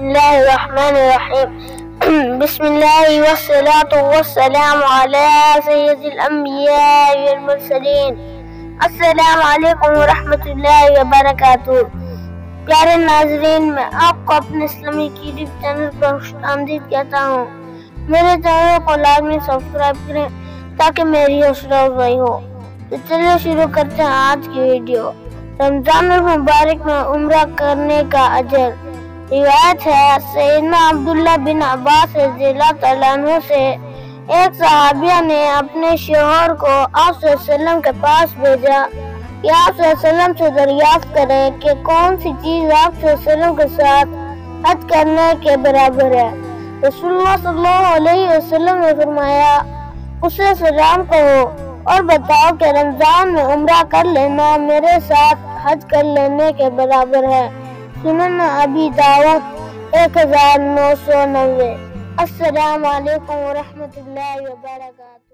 اللہ الرحمن الرحیم بسم اللہ والصلاة والسلام علی سید الانبیاء والمرسلین۔ السلام علیکم ورحمۃ اللہ وبرکاتہ۔ پیارے ناظرین، میں آپ کو اپنے اسلامی یوٹیوب چینل پر خوش آمدید کہتا ہوں۔ میرے چینل کو لازمی سبسکرائب کریں تاکہ میری حوصلہ افزائی ہو۔ تو چلیے شروع کرتے ہیں آج کی ویڈیو۔ رمضان المبارک میں عمرہ کرنے کا اجر۔ روایت ہے سیدنا عبداللہ بن عباس رضی اللہ تعالیٰ عنہ سے، ایک صحابیہ نے اپنے شوہر کو آپ صلی اللہ علیہ وسلم کے پاس بھیجا کہ آپ صلی اللہ علیہ وسلم سے دریافت کریں کہ کون سی چیز آپ صلی اللہ علیہ وسلم کے ساتھ حج کرنے کے برابر ہے۔ رسول اللہ صلی اللہ علیہ وسلم نے فرمایا، اسے سلام کہو اور بتاؤ کہ رمضان میں عمرہ کر لینا میرے ساتھ حج کر لینے کے برابر ہے۔ سنن ابی داؤد 1990۔ السلام علیکم ورحمۃ اللہ وبرکاتہ۔